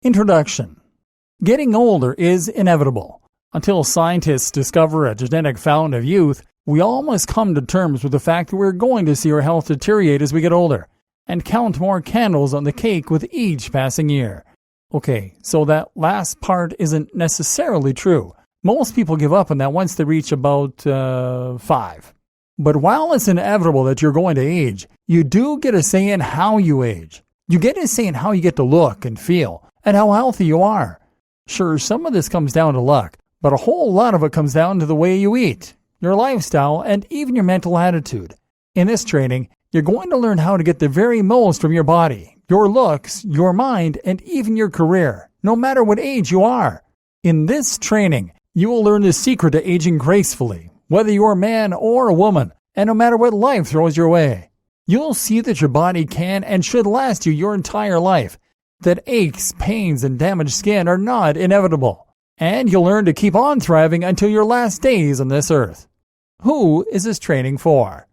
Introduction. Getting older is inevitable. Until scientists discover a genetic fount of youth, we all must come to terms with the fact that we're going to see our health deteriorate as we get older, and count more candles on the cake with each passing year. Okay, so that last part isn't necessarily true. Most people give up on that once they reach about 5. But while it's inevitable that you're going to age, you do get a say in how you age. You get a say in how you get to look and feel, and how healthy you are. Sure, some of this comes down to luck, but a whole lot of it comes down to the way you eat, your lifestyle, and even your mental attitude. In this training, you're going to learn how to get the very most from your body, your looks, your mind, and even your career, no matter what age you are. In this training, you will learn the secret to aging gracefully, whether you're a man or a woman, and no matter what life throws your way. You'll see that your body can and should last you your entire life, that aches, pains, and damaged skin are not inevitable, and you'll learn to keep on thriving until your last days on this earth. Who is this training for?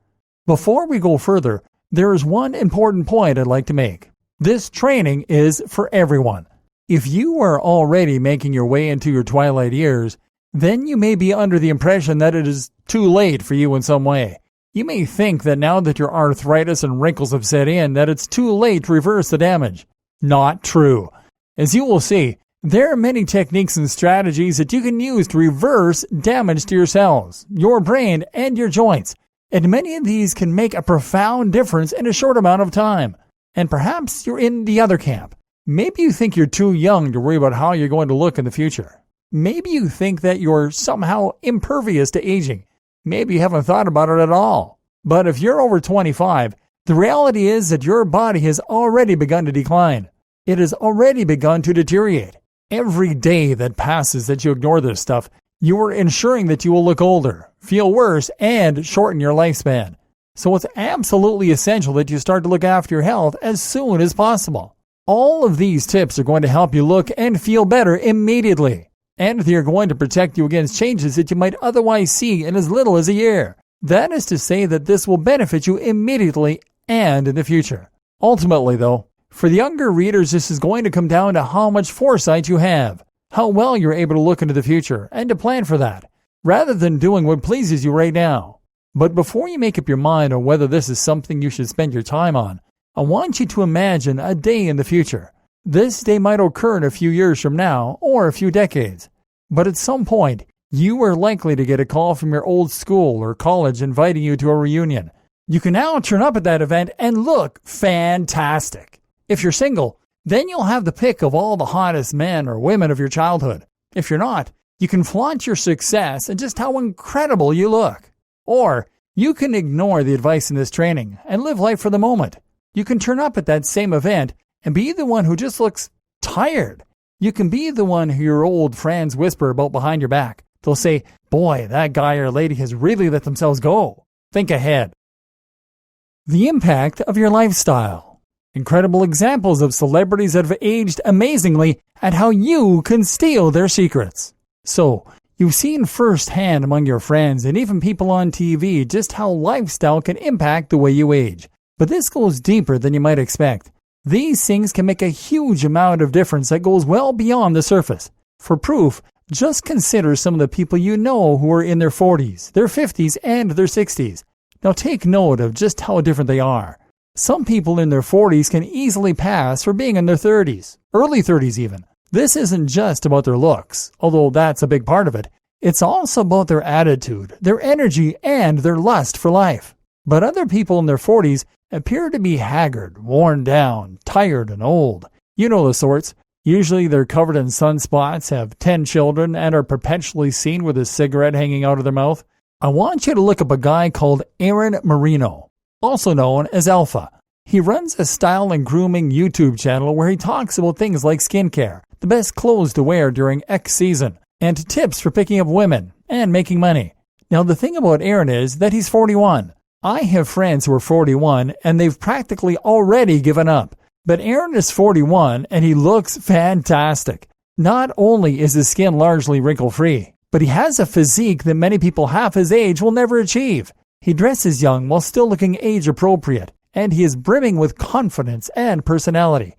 Before we go further, there is one important point I'd like to make. This training is for everyone. If you are already making your way into your twilight years, then you may be under the impression that it is too late for you in some way. You may think that now that your arthritis and wrinkles have set in, that it's too late to reverse the damage. Not true. As you will see, there are many techniques and strategies that you can use to reverse damage to your cells, your brain, and your joints. And many of these can make a profound difference in a short amount of time. And perhaps you're in the other camp. Maybe you think you're too young to worry about how you're going to look in the future. Maybe you think that you're somehow impervious to aging. Maybe you haven't thought about it at all. But if you're over 25, the reality is that your body has already begun to decline. It has already begun to deteriorate. Every day that passes that you ignore this stuff, you are ensuring that you will look older, feel worse, and shorten your lifespan. So it's absolutely essential that you start to look after your health as soon as possible. All of these tips are going to help you look and feel better immediately. And they are going to protect you against changes that you might otherwise see in as little as a year. That is to say that this will benefit you immediately and in the future. Ultimately, though, for the younger readers, this is going to come down to how much foresight you have, how well you're able to look into the future and to plan for that, rather than doing what pleases you right now. But before you make up your mind on whether this is something you should spend your time on, I want you to imagine a day in the future. This day might occur in a few years from now or a few decades, but at some point, you are likely to get a call from your old school or college inviting you to a reunion. You can now turn up at that event and look fantastic. If you're single, then you'll have the pick of all the hottest men or women of your childhood. If you're not, you can flaunt your success and just how incredible you look. Or you can ignore the advice in this training and live life for the moment. You can turn up at that same event and be the one who just looks tired. You can be the one who your old friends whisper about behind your back. They'll say, "Boy, that guy or lady has really let themselves go." Think ahead. The impact of your lifestyle. Incredible examples of celebrities that have aged amazingly and how you can steal their secrets. So, you've seen firsthand among your friends and even people on TV just how lifestyle can impact the way you age. But this goes deeper than you might expect. These things can make a huge amount of difference that goes well beyond the surface. For proof, just consider some of the people you know who are in their 40s, their 50s, and their 60s. Now take note of just how different they are. Some people in their 40s can easily pass for being in their 30s, early 30s even. This isn't just about their looks, although that's a big part of it. It's also about their attitude, their energy, and their lust for life. But other people in their 40s appear to be haggard, worn down, tired, and old. You know the sorts. Usually they're covered in sunspots, have 10 children, and are perpetually seen with a cigarette hanging out of their mouth. I want you to look up a guy called Aaron Marino, also known as Alpha. He runs a style and grooming YouTube channel where he talks about things like skincare, the best clothes to wear during X season, and tips for picking up women and making money. Now the thing about Aaron is that he's 41. I have friends who are 41 and they've practically already given up. But Aaron is 41 and he looks fantastic. Not only is his skin largely wrinkle-free, but he has a physique that many people half his age will never achieve. He dresses young while still looking age-appropriate, and he is brimming with confidence and personality.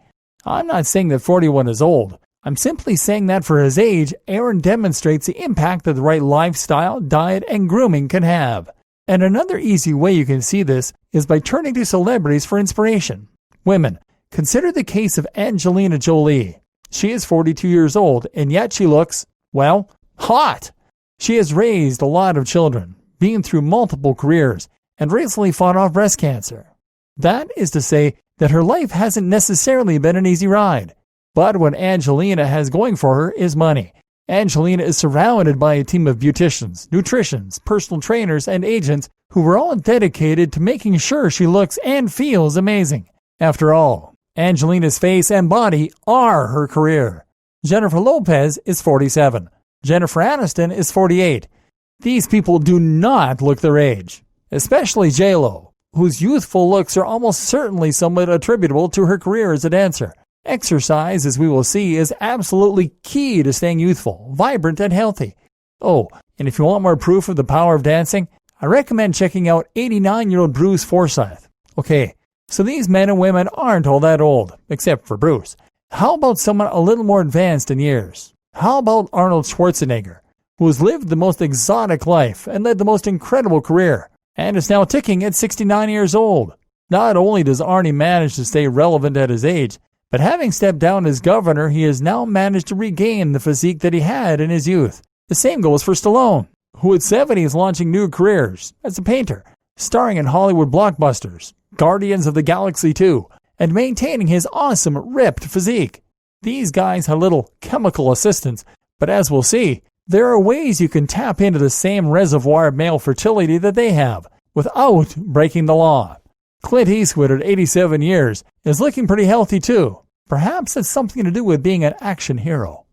I'm not saying that 41 is old. I'm simply saying that for his age, Aaron demonstrates the impact that the right lifestyle, diet, and grooming can have. And another easy way you can see this is by turning to celebrities for inspiration. Women, consider the case of Angelina Jolie. She is 42 years old, and yet she looks, well, hot. She has raised a lot of children, been through multiple careers, and recently fought off breast cancer. That is to say that her life hasn't necessarily been an easy ride. But what Angelina has going for her is money. Angelina is surrounded by a team of beauticians, nutritionists, personal trainers, and agents who are all dedicated to making sure she looks and feels amazing. After all, Angelina's face and body are her career. Jennifer Lopez is 47. Jennifer Aniston is 48. These people do not look their age, especially J-Lo, whose youthful looks are almost certainly somewhat attributable to her career as a dancer. Exercise, as we will see, is absolutely key to staying youthful, vibrant, and healthy. Oh, and if you want more proof of the power of dancing, I recommend checking out 89-year-old Bruce Forsyth. Okay, so these men and women aren't all that old, except for Bruce. How about someone a little more advanced in years? How about Arnold Schwarzenegger, who has lived the most exotic life and led the most incredible career, and is now ticking at 69 years old? Not only does Arnie manage to stay relevant at his age, but having stepped down as governor, he has now managed to regain the physique that he had in his youth. The same goes for Stallone, who at 70 is launching new careers as a painter, starring in Hollywood blockbusters, Guardians of the Galaxy 2, and maintaining his awesome ripped physique. These guys have little chemical assistance, but as we'll see, there are ways you can tap into the same reservoir of male fertility that they have, without breaking the law. Clint Eastwood at 87 years is looking pretty healthy too. Perhaps it's something to do with being an action hero.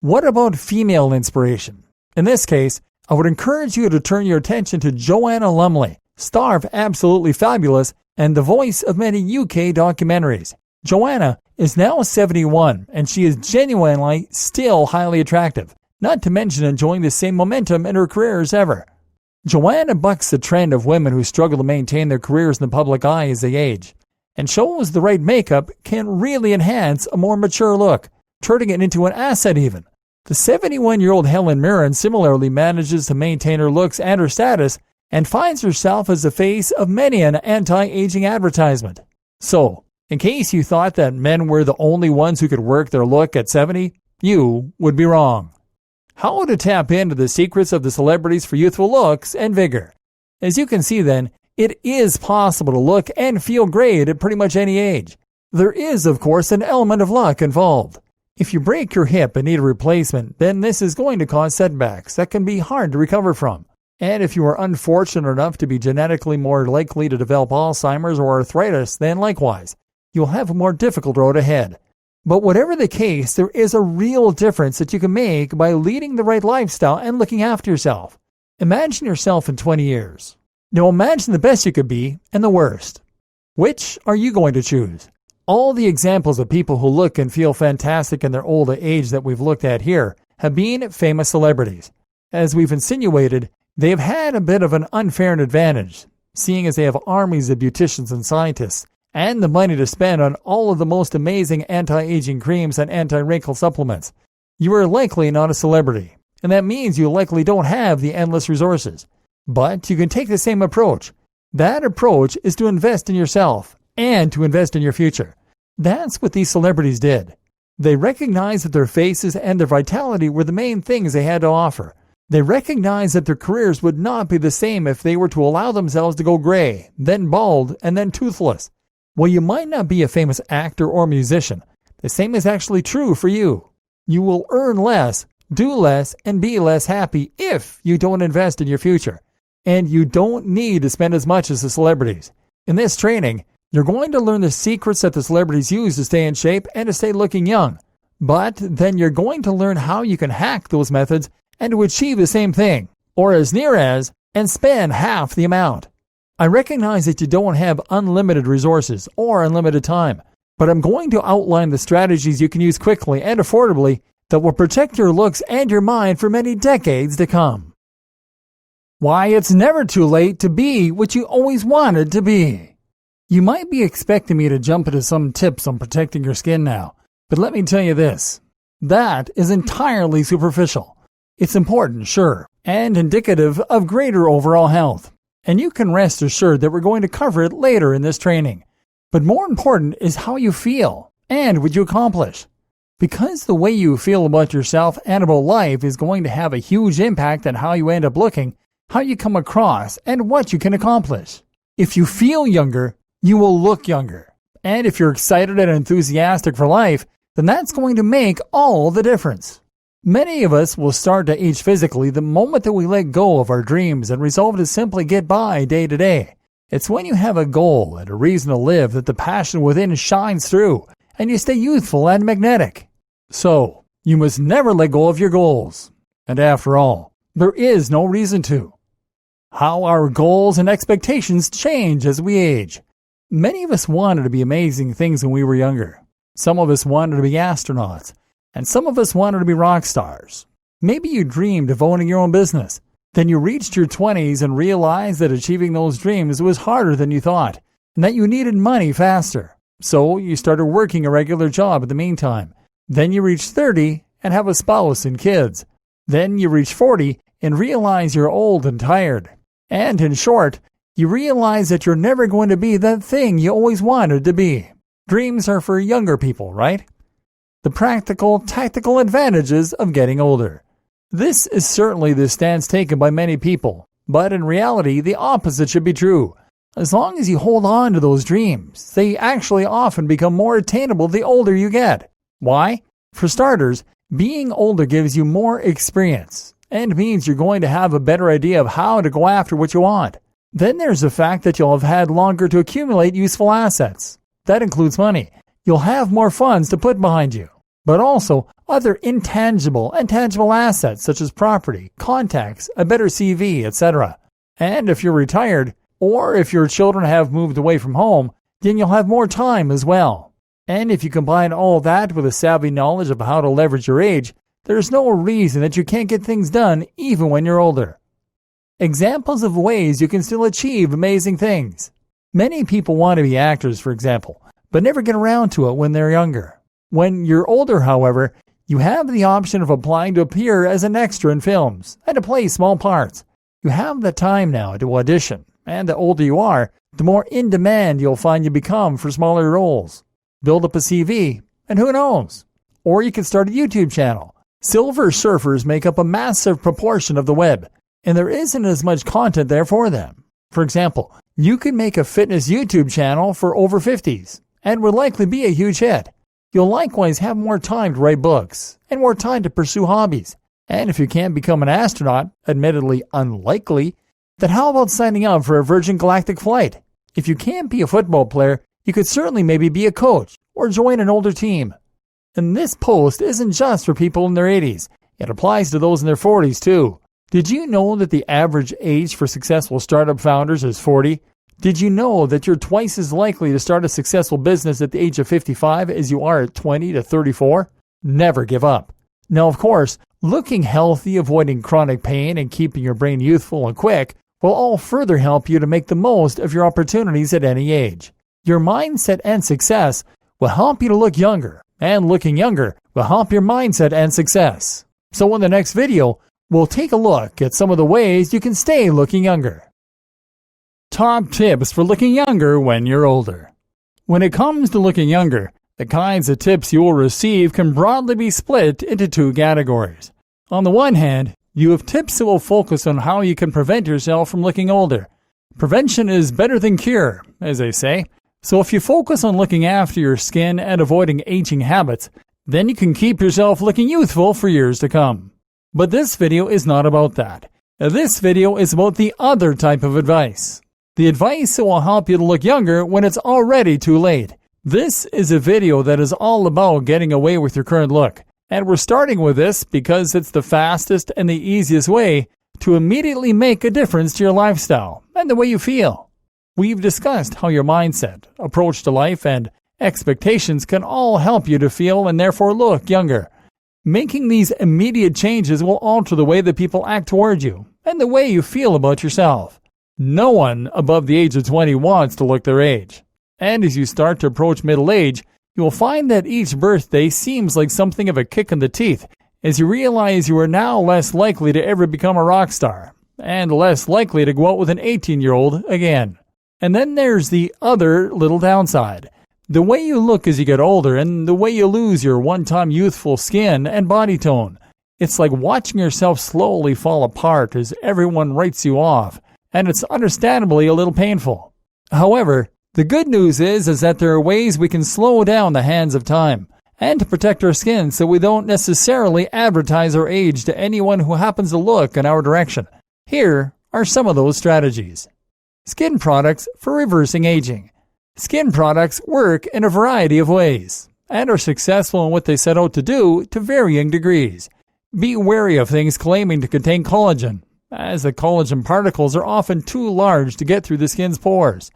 What about female inspiration? In this case, I would encourage you to turn your attention to Joanna Lumley, star of Absolutely Fabulous and the voice of many UK documentaries. Joanna is now 71 and she is genuinely still highly attractive, not to mention enjoying the same momentum in her career as ever. Joanna bucks the trend of women who struggle to maintain their careers in the public eye as they age, and shows the right makeup can really enhance a more mature look, turning it into an asset even. The 71-year-old Helen Mirren similarly manages to maintain her looks and her status, and finds herself as the face of many an anti-aging advertisement. So, in case you thought that men were the only ones who could work their look at 70, you would be wrong. How to tap into the secrets of the celebrities for youthful looks and vigor. As you can see then, it is possible to look and feel great at pretty much any age. There is, of course, an element of luck involved. If you break your hip and need a replacement, then this is going to cause setbacks that can be hard to recover from. And if you are unfortunate enough to be genetically more likely to develop Alzheimer's or arthritis, then likewise, you'll have a more difficult road ahead. But whatever the case, there is a real difference that you can make by leading the right lifestyle and looking after yourself. Imagine yourself in 20 years. Now imagine the best you could be and the worst. Which are you going to choose? All the examples of people who look and feel fantastic in their older age that we've looked at here have been famous celebrities. As we've insinuated, they have had a bit of an unfair advantage, seeing as they have armies of beauticians and scientists, and the money to spend on all of the most amazing anti-aging creams and anti-wrinkle supplements. You are likely not a celebrity, and that means you likely don't have the endless resources. But you can take the same approach. That approach is to invest in yourself and to invest in your future. That's what these celebrities did. They recognized that their faces and their vitality were the main things they had to offer. They recognized that their careers would not be the same if they were to allow themselves to go gray, then bald, and then toothless. While you might not be a famous actor or musician, the same is actually true for you. You will earn less, do less, and be less happy if you don't invest in your future. And you don't need to spend as much as the celebrities. In this training, you're going to learn the secrets that the celebrities use to stay in shape and to stay looking young. But then you're going to learn how you can hack those methods and to achieve the same thing, or as near as, and spend half the amount. I recognize that you don't have unlimited resources or unlimited time, but I'm going to outline the strategies you can use quickly and affordably that will protect your looks and your mind for many decades to come. Why it's never too late to be what you always wanted to be. You might be expecting me to jump into some tips on protecting your skin now, But let me tell you this, that is entirely superficial. It's important, sure, and indicative of greater overall health. And you can rest assured that we're going to cover it later in this training. But more important is how you feel and what you accomplish. Because the way you feel about yourself and about life is going to have a huge impact on how you end up looking, how you come across, and what you can accomplish. If you feel younger, you will look younger. And if you're excited and enthusiastic for life, then that's going to make all the difference. Many of us will start to age physically the moment that we let go of our dreams and resolve to simply get by day to day. It's when you have a goal and a reason to live that the passion within shines through, and you stay youthful and magnetic. So, you must never let go of your goals. And after all, there is no reason to. How our goals and expectations change as we age. Many of us wanted to be amazing things when we were younger. Some of us wanted to be astronauts, and some of us wanted to be rock stars. Maybe you dreamed of owning your own business. Then you reached your 20s and realized that achieving those dreams was harder than you thought, and that you needed money faster. So you started working a regular job in the meantime. Then you reach 30 and have a spouse and kids. Then you reach 40 and realize you're old and tired. And in short, you realize that you're never going to be that thing you always wanted to be. Dreams are for younger people, right? The practical, tactical advantages of getting older. This is certainly the stance taken by many people, but in reality, the opposite should be true. As long as you hold on to those dreams, they actually often become more attainable the older you get. Why? For starters, being older gives you more experience and means you're going to have a better idea of how to go after what you want. Then there's the fact that you'll have had longer to accumulate useful assets. That includes money. You'll have more funds to put behind you, but also other intangible and tangible assets such as property, contacts, a better CV, etc. And if you're retired, or if your children have moved away from home, then you'll have more time as well. And if you combine all that with a savvy knowledge of how to leverage your age, there's no reason that you can't get things done even when you're older. Examples of ways you can still achieve amazing things. Many people want to be actors, for example, but never get around to it when they're younger. When you're older, however, you have the option of applying to appear as an extra in films and to play small parts. You have the time now to audition, and the older you are, the more in demand you'll find you become for smaller roles. Build up a CV, and who knows? Or you can start a YouTube channel. Silver surfers make up a massive proportion of the web, and there isn't as much content there for them. For example, you could make a fitness YouTube channel for over 50s, and would likely be a huge hit. You'll likewise have more time to write books, and more time to pursue hobbies. And if you can't become an astronaut, admittedly unlikely, then how about signing up for a Virgin Galactic flight? If you can't be a football player, you could certainly maybe be a coach or join an older team. And this post isn't just for people in their 80s. It applies to those in their 40s too. Did you know that the average age for successful startup founders is 40? Did you know that you're twice as likely to start a successful business at the age of 55 as you are at 20 to 34? Never give up. Now, of course, looking healthy, avoiding chronic pain, and keeping your brain youthful and quick will all further help you to make the most of your opportunities at any age. Your mindset and success will help you to look younger, and looking younger will help your mindset and success. So in the next video, we'll take a look at some of the ways you can stay looking younger. Top tips for looking younger when you're older. When it comes to looking younger, the kinds of tips you will receive can broadly be split into two categories. On the one hand, you have tips that will focus on how you can prevent yourself from looking older. Prevention is better than cure, as they say. So if you focus on looking after your skin and avoiding aging habits, then you can keep yourself looking youthful for years to come. But this video is not about that. This video is about the other type of advice. The advice that will help you to look younger when it's already too late. This is a video that is all about getting away with your current look. And we're starting with this because it's the fastest and the easiest way to immediately make a difference to your lifestyle and the way you feel. We've discussed how your mindset, approach to life, and expectations can all help you to feel and therefore look younger. Making these immediate changes will alter the way that people act toward you and the way you feel about yourself. No one above the age of 20 wants to look their age. And as you start to approach middle age, You will find that each birthday seems like something of a kick in the teeth, as you realize you are now less likely to ever become a rock star, and less likely to go out with an 18-year-old again. And then there's the other little downside. The way you look as you get older, and the way you lose your one-time youthful skin and body tone. It's like watching yourself slowly fall apart as everyone writes you off, and it's understandably a little painful. However, the good news is that there are ways we can slow down the hands of time, and to protect our skin so we don't necessarily advertise our age to anyone who happens to look in our direction. Here are some of those strategies. Skin products for reversing aging. Skin products work in a variety of ways, and are successful in what they set out to do to varying degrees. Be wary of things claiming to contain collagen, as the collagen particles are often too large to get through the skin's pores.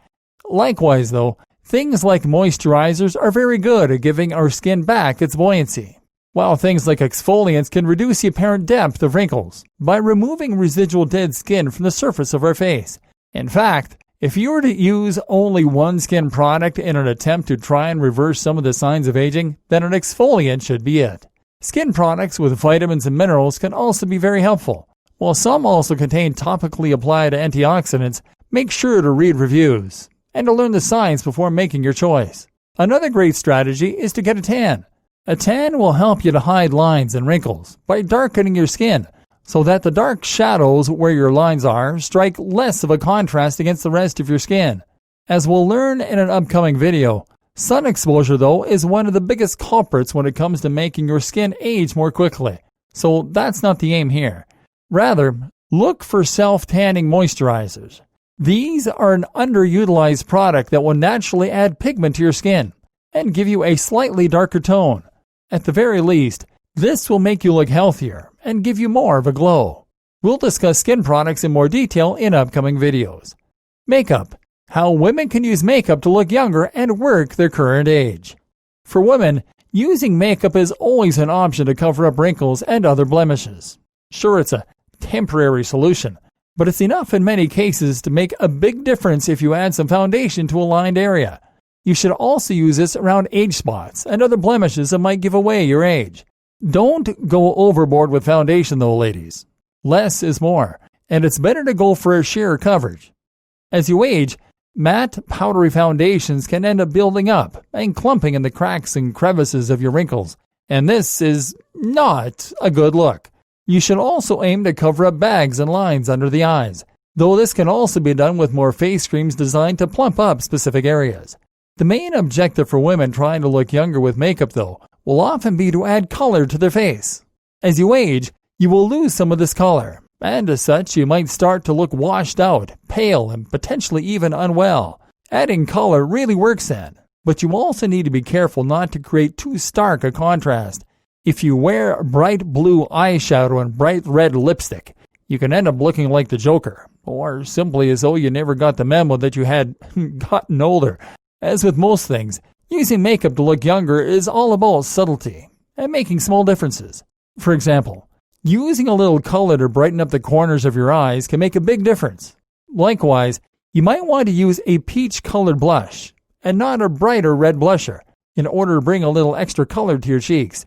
Likewise, though, things like moisturizers are very good at giving our skin back its buoyancy, while things like exfoliants can reduce the apparent depth of wrinkles by removing residual dead skin from the surface of our face. In fact, if you were to use only one skin product in an attempt to try and reverse some of the signs of aging, then an exfoliant should be it. Skin products with vitamins and minerals can also be very helpful. While some also contain topically applied antioxidants, make sure to read reviews and to learn the science before making your choice. Another great strategy is to get a tan. A tan will help you to hide lines and wrinkles by darkening your skin, so that the dark shadows where your lines are strike less of a contrast against the rest of your skin. As we'll learn in an upcoming video, sun exposure, though, is one of the biggest culprits when it comes to making your skin age more quickly, so that's not the aim here. Rather, look for self-tanning moisturizers. These are an underutilized product that will naturally add pigment to your skin and give you a slightly darker tone. At the very least, this will make you look healthier and give you more of a glow. We'll discuss skin products in more detail in upcoming videos. Makeup. How women can use makeup to look younger and work their current age. For women, using makeup is always an option to cover up wrinkles and other blemishes. Sure, it's a temporary solution, but it's enough in many cases to make a big difference if you add some foundation to a lined area. You should also use this around age spots and other blemishes that might give away your age. Don't go overboard with foundation though, ladies. Less is more, and it's better to go for a sheer coverage. As you age, matte, powdery foundations can end up building up and clumping in the cracks and crevices of your wrinkles, and this is not a good look. You should also aim to cover up bags and lines under the eyes, though this can also be done with more face creams designed to plump up specific areas. The main objective for women trying to look younger with makeup, though, will often be to add color to their face. As you age, you will lose some of this color, and as such, you might start to look washed out, pale, and potentially even unwell. Adding color really works then, but you also need to be careful not to create too stark a contrast. If you wear bright blue eyeshadow and bright red lipstick, you can end up looking like the Joker, or simply as though you never got the memo that you had gotten older. As with most things, using makeup to look younger is all about subtlety and making small differences. For example, using a little color to brighten up the corners of your eyes can make a big difference. Likewise, you might want to use a peach-colored blush and not a brighter red blusher in order to bring a little extra color to your cheeks.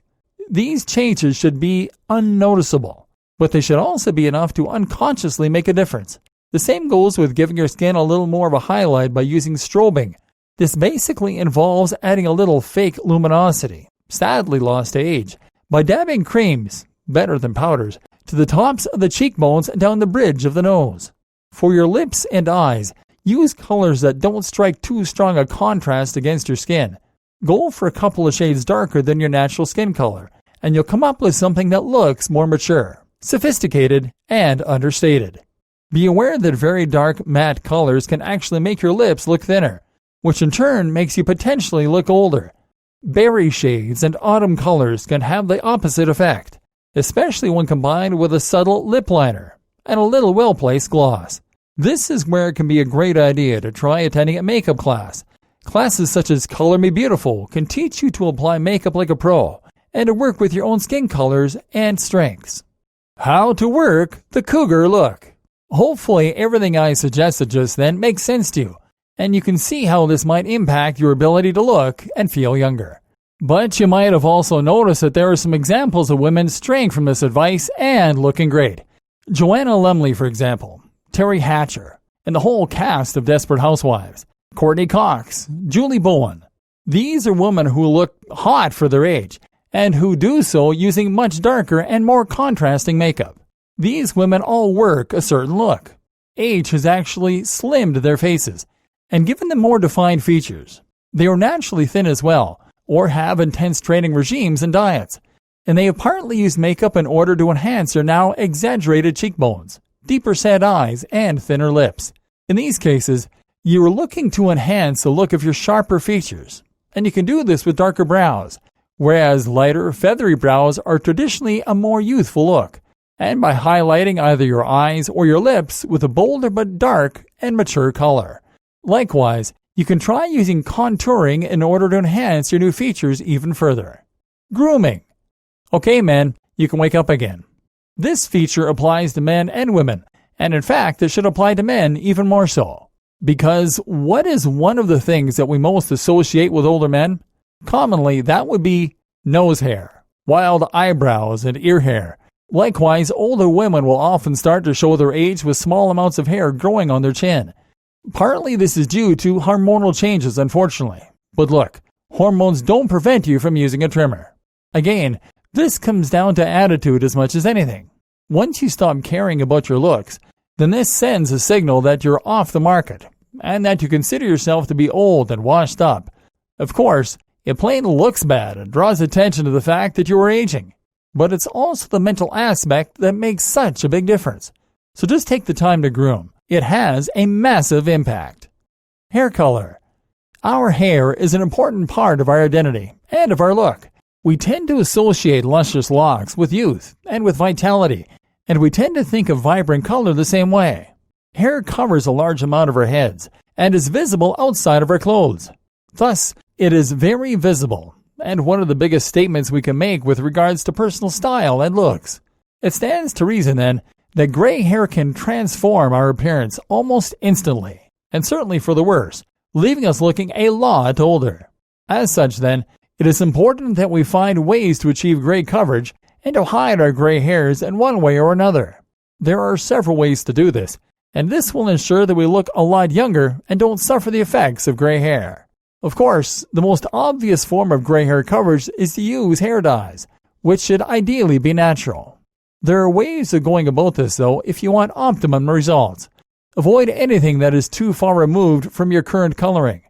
These changes should be unnoticeable, but they should also be enough to unconsciously make a difference. The same goes with giving your skin a little more of a highlight by using strobing. This basically involves adding a little fake luminosity, sadly lost to age, by dabbing creams, better than powders, to the tops of the cheekbones and down the bridge of the nose. For your lips and eyes, use colors that don't strike too strong a contrast against your skin. Go for a couple of shades darker than your natural skin color, and you'll come up with something that looks more mature, sophisticated, and understated. Be aware that very dark matte colors can actually make your lips look thinner, which in turn makes you potentially look older. Berry shades and autumn colors can have the opposite effect, especially when combined with a subtle lip liner and a little well-placed gloss. This is where it can be a great idea to try attending a makeup class. Classes such as Color Me Beautiful can teach you to apply makeup like a pro and to work with your own skin colors and strengths. How to work the cougar look. Hopefully everything I suggested just then makes sense to you, and you can see how this might impact your ability to look and feel younger. But you might have also noticed that there are some examples of women straying from this advice and looking great. Joanna Lumley, for example, Terry Hatcher, and the whole cast of Desperate Housewives, Courtney Cox, Julie Bowen. These are women who look hot for their age, and who do so using much darker and more contrasting makeup. These women all work a certain look. Age has actually slimmed their faces and given them more defined features. They are naturally thin as well, or have intense training regimes and diets, and they have partly used makeup in order to enhance their now exaggerated cheekbones, deeper set eyes, and thinner lips. In these cases, you are looking to enhance the look of your sharper features, and you can do this with darker brows, whereas lighter, feathery brows are traditionally a more youthful look, and by highlighting either your eyes or your lips with a bolder but dark and mature color. Likewise, you can try using contouring in order to enhance your new features even further. Grooming. Okay, men, you can wake up again. This feature applies to men and women, and in fact, it should apply to men even more so. Because what is one of the things that we most associate with older men? Commonly, that would be nose hair, wild eyebrows, and ear hair. Likewise, older women will often start to show their age with small amounts of hair growing on their chin. Partly this is due to hormonal changes, unfortunately. But look, hormones don't prevent you from using a trimmer. Again, this comes down to attitude as much as anything. Once you stop caring about your looks, then this sends a signal that you're off the market, and that you consider yourself to be old and washed up. Of course, it plain looks bad and draws attention to the fact that you are aging. But it's also the mental aspect that makes such a big difference. So just take the time to groom. It has a massive impact. Hair color. Our hair is an important part of our identity and of our look. We tend to associate luscious locks with youth and with vitality, and we tend to think of vibrant color the same way. Hair covers a large amount of our heads and is visible outside of our clothes. Thus, it is very visible, and one of the biggest statements we can make with regards to personal style and looks. It stands to reason, then, that gray hair can transform our appearance almost instantly, and certainly for the worse, leaving us looking a lot older. As such, then, it is important that we find ways to achieve gray coverage and to hide our gray hairs in one way or another. There are several ways to do this, and this will ensure that we look a lot younger and don't suffer the effects of gray hair. Of course, the most obvious form of gray hair coverage is to use hair dyes, which should ideally be natural. There are ways of going about this, though, if you want optimum results. Avoid anything that is too far removed from your current coloring.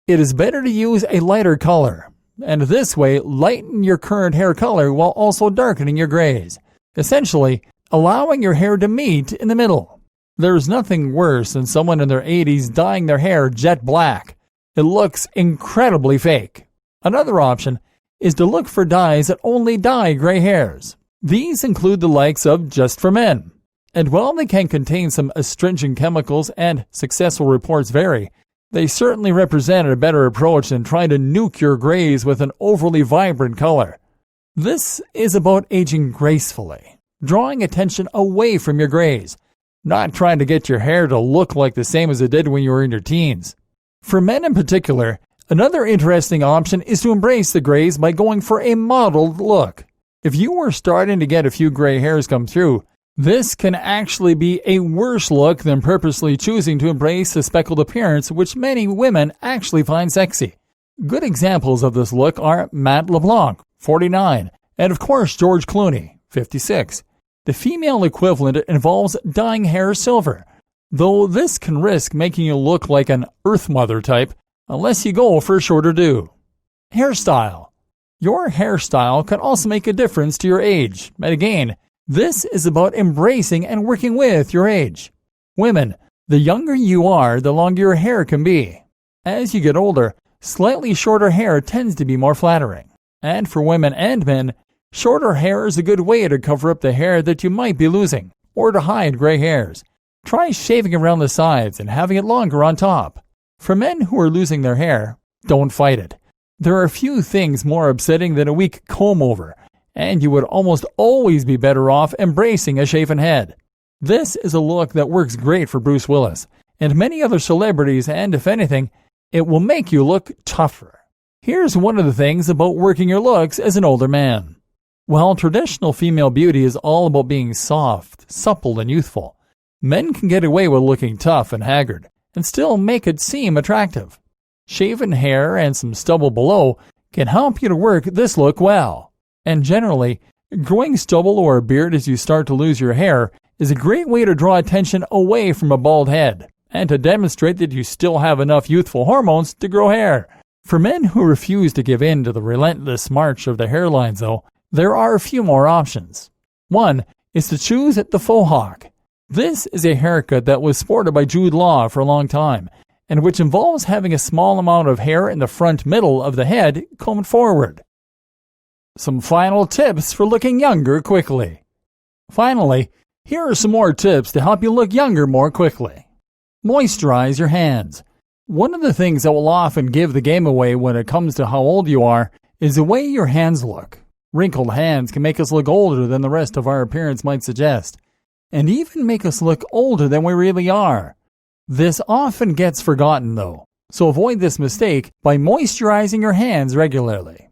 It is better to use a lighter color, and this way lighten your current hair color while also darkening your grays, essentially allowing your hair to meet in the middle. There is nothing worse than someone in their 80s dyeing their hair jet black. It looks incredibly fake. Another option is to look for dyes that only dye gray hairs. These include the likes of Just for Men. And while they can contain some astringent chemicals and successful reports vary, they certainly represent a better approach than trying to nuke your grays with an overly vibrant color. This is about aging gracefully, drawing attention away from your grays, not trying to get your hair to look like the same as it did when you were in your teens. For men in particular, another interesting option is to embrace the grays by going for a mottled look. If you were starting to get a few gray hairs come through, this can actually be a worse look than purposely choosing to embrace the speckled appearance which many women actually find sexy. Good examples of this look are Matt LeBlanc, 49, and of course George Clooney, 56. The female equivalent involves dyeing hair silver, though this can risk making you look like an Earth Mother type unless you go for a shorter do. Hairstyle. Your hairstyle can also make a difference to your age, and again, this is about embracing and working with your age. Women, the younger you are, the longer your hair can be. As you get older, slightly shorter hair tends to be more flattering. And for women and men, shorter hair is a good way to cover up the hair that you might be losing, or to hide gray hairs. Try shaving around the sides and having it longer on top. For men who are losing their hair, don't fight it. There are few things more upsetting than a weak comb-over, and you would almost always be better off embracing a shaven head. This is a look that works great for Bruce Willis and many other celebrities, and if anything, it will make you look tougher. Here's one of the things about working your looks as an older man. While traditional female beauty is all about being soft, supple, and youthful, men can get away with looking tough and haggard and still make it seem attractive. Shaven hair and some stubble below can help you to work this look well. And generally, growing stubble or a beard as you start to lose your hair is a great way to draw attention away from a bald head and to demonstrate that you still have enough youthful hormones to grow hair. For men who refuse to give in to the relentless march of the hairlines, though, there are a few more options. One is to choose the faux hawk. This is a haircut that was sported by Jude Law for a long time, and which involves having a small amount of hair in the front middle of the head combed forward. Some final tips for looking younger quickly. Finally, here are some more tips to help you look younger more quickly. Moisturize your hands. One of the things that will often give the game away when it comes to how old you are is the way your hands look. Wrinkled hands can make us look older than the rest of our appearance might suggest, and even make us look older than we really are. This often gets forgotten though, so avoid this mistake by moisturizing your hands regularly.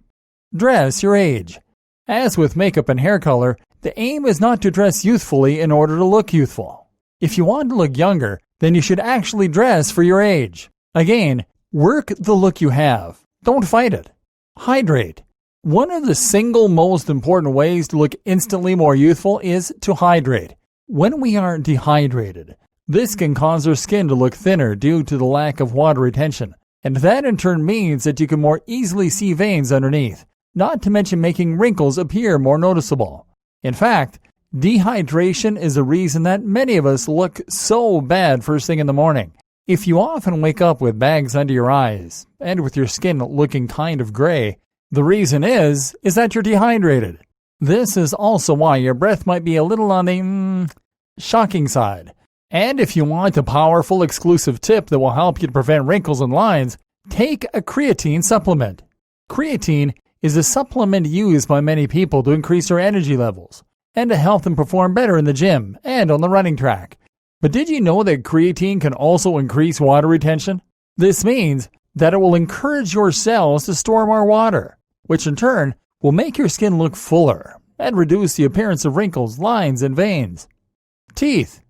Dress your age. As with makeup and hair color, the aim is not to dress youthfully in order to look youthful. If you want to look younger, then you should actually dress for your age. Again, work the look you have. Don't fight it. Hydrate. One of the single most important ways to look instantly more youthful is to hydrate. When we are dehydrated, this can cause our skin to look thinner due to the lack of water retention, and that in turn means that you can more easily see veins underneath, not to mention making wrinkles appear more noticeable. In fact, dehydration is the reason that many of us look so bad first thing in the morning. If you often wake up with bags under your eyes and with your skin looking kind of gray, the reason is that you're dehydrated. This is also why your breath might be a little on the shocking side. And if you want a powerful exclusive tip that will help you to prevent wrinkles and lines, take a creatine supplement. Creatine is a supplement used by many people to increase their energy levels and to help them perform better in the gym and on the running track. But did you know that creatine can also increase water retention? This means that it will encourage your cells to store more water, which in turn will make your skin look fuller and reduce the appearance of wrinkles, lines, and veins. Teeth.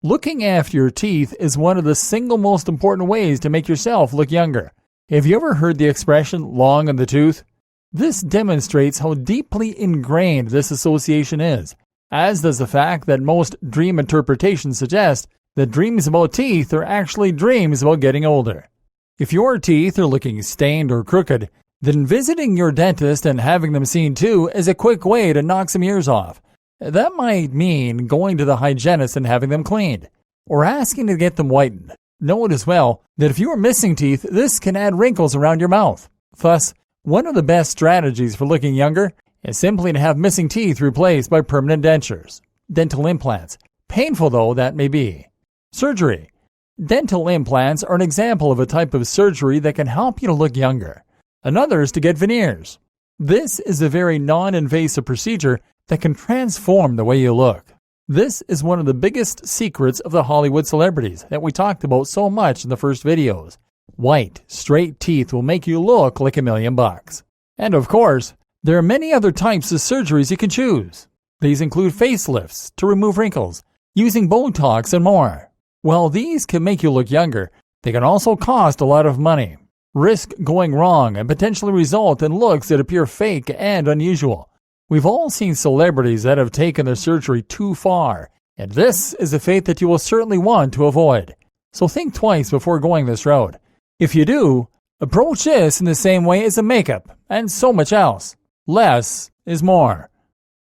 Looking after your teeth is one of the single most important ways to make yourself look younger. Have you ever heard the expression long in the tooth? This demonstrates how deeply ingrained this association is, as does the fact that most dream interpretations suggest that dreams about teeth are actually dreams about getting older. If your teeth are looking stained or crooked, then visiting your dentist and having them seen too is a quick way to knock some years off. That might mean going to the hygienist and having them cleaned, or asking to get them whitened. Note as well that if you are missing teeth, this can add wrinkles around your mouth. Thus, one of the best strategies for looking younger is simply to have missing teeth replaced by permanent dentures, dental implants, painful though that may be. Surgery. Dental implants are an example of a type of surgery that can help you to look younger. Another is to get veneers. This is a very non-invasive procedure that can transform the way you look. This is one of the biggest secrets of the Hollywood celebrities that we talked about so much in the first videos. White, straight teeth will make you look like $1,000,000. And of course, there are many other types of surgeries you can choose. These include facelifts to remove wrinkles, using Botox, and more. While these can make you look younger, they can also cost a lot of money, risk going wrong, and potentially result in looks that appear fake and unusual. We've all seen celebrities that have taken their surgery too far, and this is a fate that you will certainly want to avoid. So think twice before going this route. If you do, approach this in the same way as the makeup and so much else. Less is more.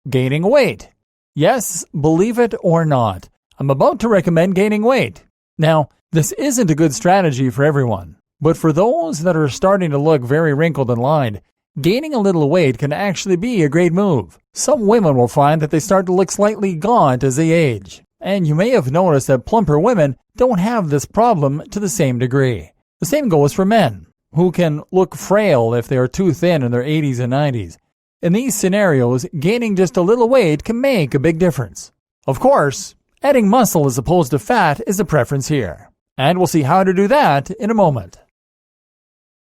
Gaining weight. Yes, believe it or not, I'm about to recommend gaining weight. Now, this isn't a good strategy for everyone, but for those that are starting to look very wrinkled and lined, gaining a little weight can actually be a great move. Some women will find that they start to look slightly gaunt as they age, and you may have noticed that plumper women don't have this problem to the same degree. The same goes for men, who can look frail if they are too thin in their 80s and 90s. In these scenarios, gaining just a little weight can make a big difference. Of course, adding muscle as opposed to fat is the preference here, and we'll see how to do that in a moment.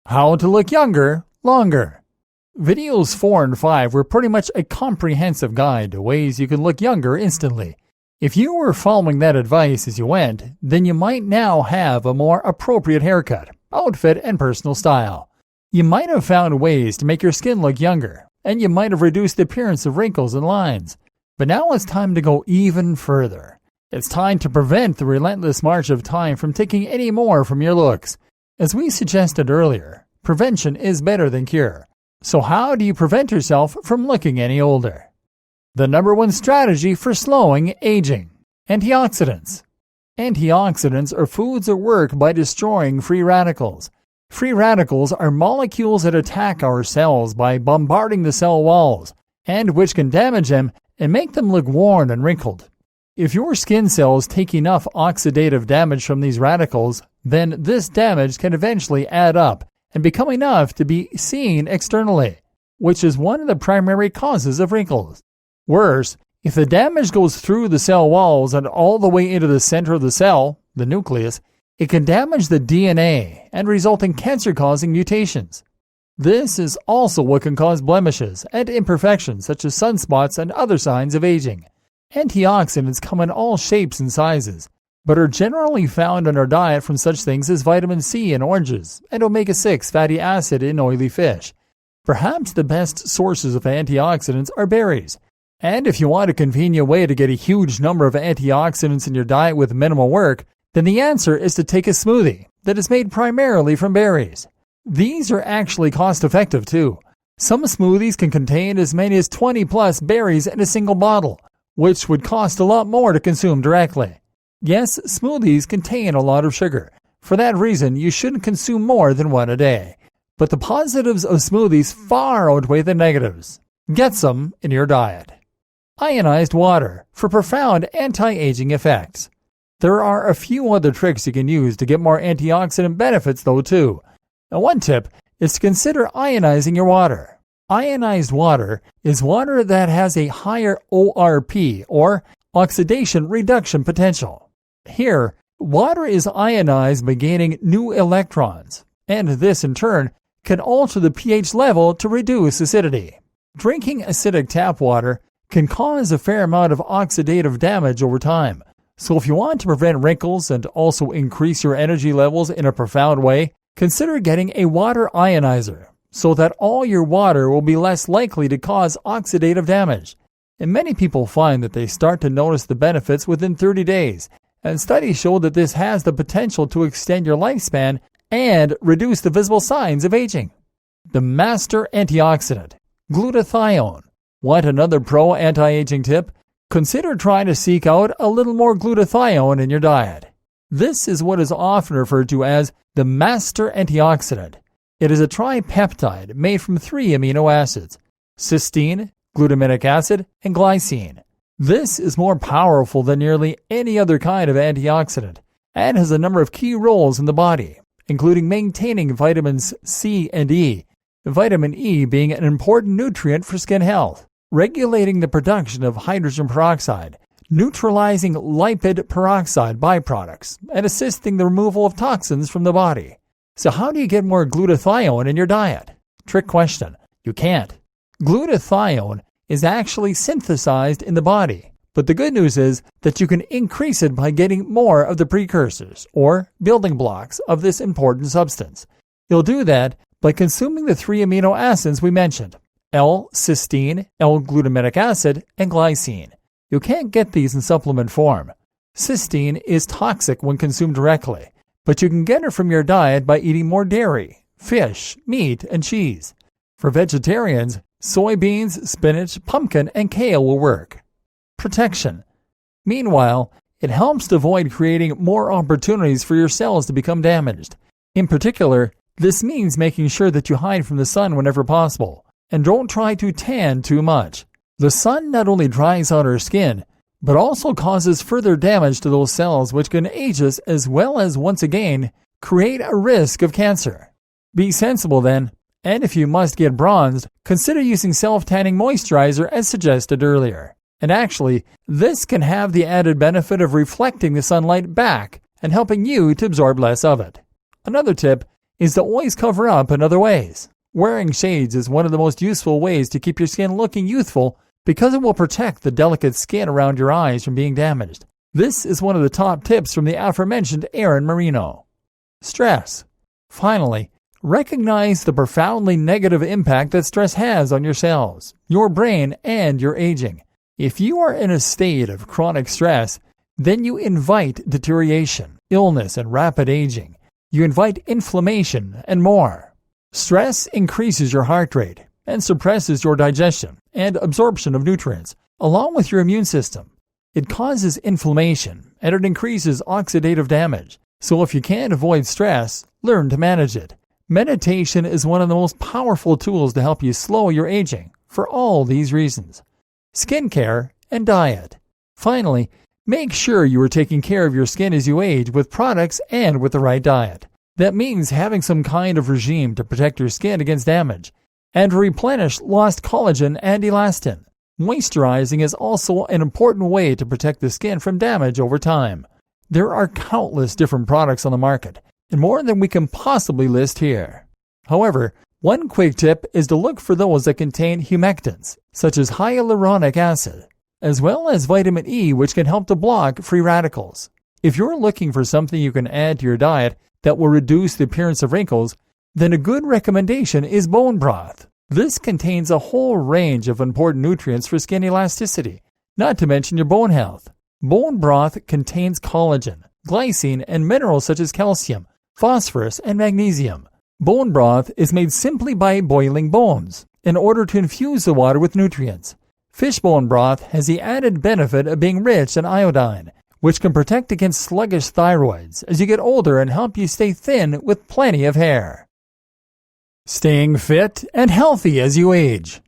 How to look younger longer. Videos 4 and 5 were pretty much a comprehensive guide to ways you can look younger instantly. If you were following that advice as you went, then you might now have a more appropriate haircut, outfit, and personal style. You might have found ways to make your skin look younger, and you might have reduced the appearance of wrinkles and lines. But now it's time to go even further. It's time to prevent the relentless march of time from taking any more from your looks. As we suggested earlier, prevention is better than cure. So how do you prevent yourself from looking any older? The number one strategy for slowing aging: antioxidants. Antioxidants are foods that work by destroying free radicals. Free radicals are molecules that attack our cells by bombarding the cell walls, and which can damage them and make them look worn and wrinkled. If your skin cells take enough oxidative damage from these radicals, then this damage can eventually add up and become enough to be seen externally, which is one of the primary causes of wrinkles. Worse, if the damage goes through the cell walls and all the way into the center of the cell, the nucleus, it can damage the DNA and result in cancer-causing mutations. This is also what can cause blemishes and imperfections such as sunspots and other signs of aging. Antioxidants come in all shapes and sizes, but are generally found in our diet from such things as vitamin C in oranges and omega-6 fatty acid in oily fish. Perhaps the best sources of antioxidants are berries. And if you want a convenient way to get a huge number of antioxidants in your diet with minimal work, then the answer is to take a smoothie that is made primarily from berries. These are actually cost-effective too. Some smoothies can contain as many as 20 plus berries in a single bottle, which would cost a lot more to consume directly. Yes, smoothies contain a lot of sugar. For that reason, you shouldn't consume more than one a day. But the positives of smoothies far outweigh the negatives. Get some in your diet. Ionized water for profound anti-aging effects. There are a few other tricks you can use to get more antioxidant benefits though too. And one tip is to consider ionizing your water. Ionized water is water that has a higher ORP, or oxidation reduction potential. Here, water is ionized by gaining new electrons, and this in turn can alter the pH level to reduce acidity. Drinking acidic tap water can cause a fair amount of oxidative damage over time. So if you want to prevent wrinkles and also increase your energy levels in a profound way, consider getting a water ionizer so that all your water will be less likely to cause oxidative damage. And many people find that they start to notice the benefits within 30 days, and studies show that this has the potential to extend your lifespan and reduce the visible signs of aging. The master antioxidant, glutathione. Want another pro anti-aging tip? Consider trying to seek out a little more glutathione in your diet. This is what is often referred to as the master antioxidant. It is a tripeptide made from 3 amino acids: cysteine, glutamic acid, and glycine. This is more powerful than nearly any other kind of antioxidant and has a number of key roles in the body, including maintaining vitamins C and E, vitamin E being an important nutrient for skin health, regulating the production of hydrogen peroxide, neutralizing lipid peroxide byproducts, and assisting the removal of toxins from the body. So how do you get more glutathione in your diet? Trick question. You can't. Glutathione is actually synthesized in the body, but the good news is that you can increase it by getting more of the precursors, or building blocks, of this important substance. You'll do that by consuming the 3 amino acids we mentioned: L-cysteine, L-glutamic acid, and glycine. You can't get these in supplement form. Cysteine is toxic when consumed directly, but you can get it from your diet by eating more dairy, fish, meat, and cheese. For vegetarians, soybeans, spinach, pumpkin, and kale will work. Protection. Meanwhile, it helps to avoid creating more opportunities for your cells to become damaged. In particular, this means making sure that you hide from the sun whenever possible, and don't try to tan too much. The sun not only dries out our skin, but also causes further damage to those cells, which can age us as well as, once again, create a risk of cancer. Be sensible then, and if you must get bronzed, consider using self-tanning moisturizer as suggested earlier. And actually, this can have the added benefit of reflecting the sunlight back and helping you to absorb less of it. Another tip is to always cover up in other ways. Wearing shades is one of the most useful ways to keep your skin looking youthful because it will protect the delicate skin around your eyes from being damaged. This is one of the top tips from the aforementioned Aaron Marino. Stress. Finally, recognize the profoundly negative impact that stress has on your cells, your brain, and your aging. If you are in a state of chronic stress, then you invite deterioration, illness, and rapid aging. You invite inflammation and more. Stress increases your heart rate and suppresses your digestion and absorption of nutrients, along with your immune system. It causes inflammation and it increases oxidative damage. So if you can't avoid stress, learn to manage it. Meditation is one of the most powerful tools to help you slow your aging for all these reasons. Skincare and diet. Finally, make sure you are taking care of your skin as you age with products and with the right diet. That means having some kind of regime to protect your skin against damage and replenish lost collagen and elastin. Moisturizing is also an important way to protect the skin from damage over time. There are countless different products on the market, and more than we can possibly list here. However, one quick tip is to look for those that contain humectants, such as hyaluronic acid, as well as vitamin E, which can help to block free radicals. If you're looking for something you can add to your diet that will reduce the appearance of wrinkles, then a good recommendation is bone broth. This contains a whole range of important nutrients for skin elasticity, not to mention your bone health. Bone broth contains collagen, glycine, and minerals such as calcium, phosphorus, and magnesium. Bone broth is made simply by boiling bones in order to infuse the water with nutrients. Fish bone broth has the added benefit of being rich in iodine, which can protect against sluggish thyroids as you get older and help you stay thin with plenty of hair. Staying fit and healthy as you age.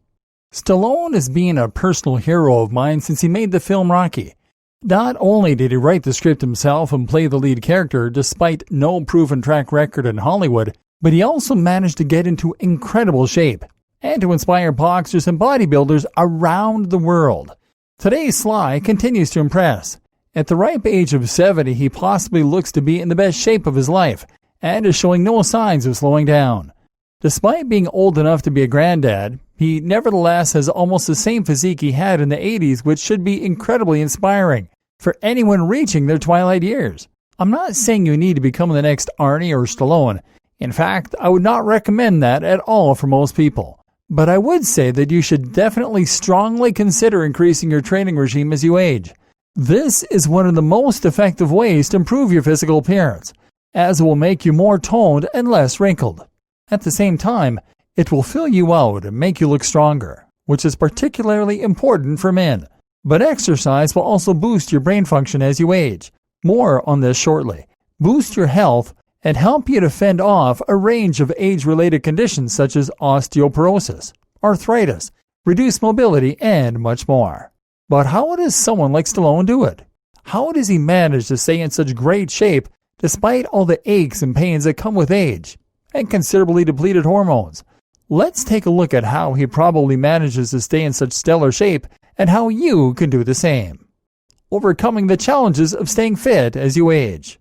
Stallone has been a personal hero of mine since he made the film Rocky. Not only did he write the script himself and play the lead character despite no proven track record in Hollywood, but he also managed to get into incredible shape and to inspire boxers and bodybuilders around the world. Today, Sly continues to impress. At the ripe age of 70, he possibly looks to be in the best shape of his life and is showing no signs of slowing down. Despite being old enough to be a granddad, he nevertheless has almost the same physique he had in the 80s, which should be incredibly inspiring for anyone reaching their twilight years. I'm not saying you need to become the next Arnie or Stallone. In fact, I would not recommend that at all for most people. But I would say that you should definitely strongly consider increasing your training regime as you age. This is one of the most effective ways to improve your physical appearance, as it will make you more toned and less wrinkled. At the same time, it will fill you out and make you look stronger, which is particularly important for men. But exercise will also boost your brain function as you age. More on this shortly. Boost your health and help you to fend off a range of age-related conditions such as osteoporosis, arthritis, reduced mobility, and much more. But how does someone like Stallone do it? How does he manage to stay in such great shape despite all the aches and pains that come with age and considerably depleted hormones? Let's take a look at how he probably manages to stay in such stellar shape and how you can do the same. Overcoming the challenges of staying fit as you age.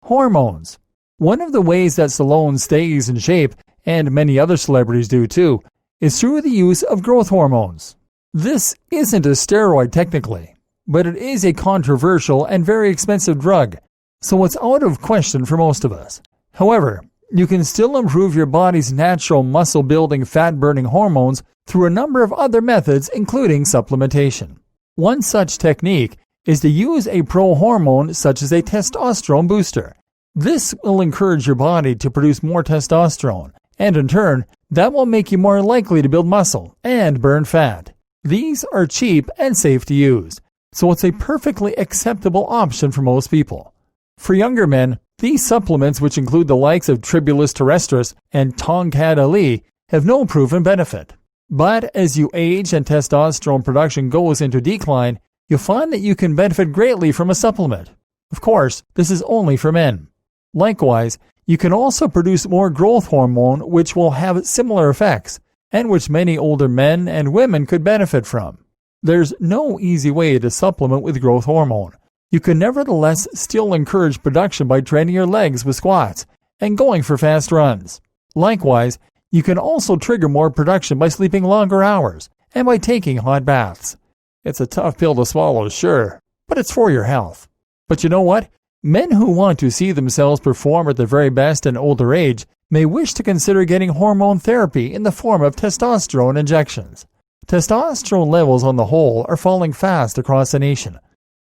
Hormones. One of the ways that Stallone stays in shape, and many other celebrities do too, is through the use of growth hormones. This isn't a steroid technically, but it is a controversial and very expensive drug, so it's out of question for most of us. However, you can still improve your body's natural muscle-building, fat-burning hormones through a number of other methods, including supplementation. One such technique is to use a pro-hormone such as a testosterone booster. This will encourage your body to produce more testosterone, and in turn, that will make you more likely to build muscle and burn fat. These are cheap and safe to use, so it's a perfectly acceptable option for most people. For younger men, these supplements, which include the likes of Tribulus terrestris and Tongkat Ali, have no proven benefit. But as you age and testosterone production goes into decline, you'll find that you can benefit greatly from a supplement. Of course, this is only for men. Likewise, you can also produce more growth hormone, which will have similar effects, and which many older men and women could benefit from. There's no easy way to supplement with growth hormone. You can nevertheless still encourage production by training your legs with squats and going for fast runs. Likewise, You can also trigger more production by sleeping longer hours and by taking hot baths. It's a tough pill to swallow, sure, but it's for your health. But you know what? Men who want to see themselves perform at their very best in older age may wish to consider getting hormone therapy in the form of testosterone injections. Testosterone levels on the whole are falling fast across the nation.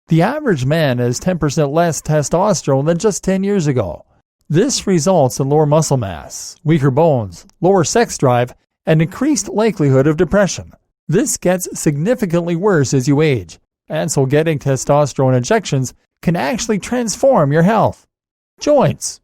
The average man has 10% less testosterone than just 10 years ago. This results in lower muscle mass, weaker bones, lower sex drive, and increased likelihood of depression. This gets significantly worse as you age, and so getting testosterone injections can actually transform your health. Joints.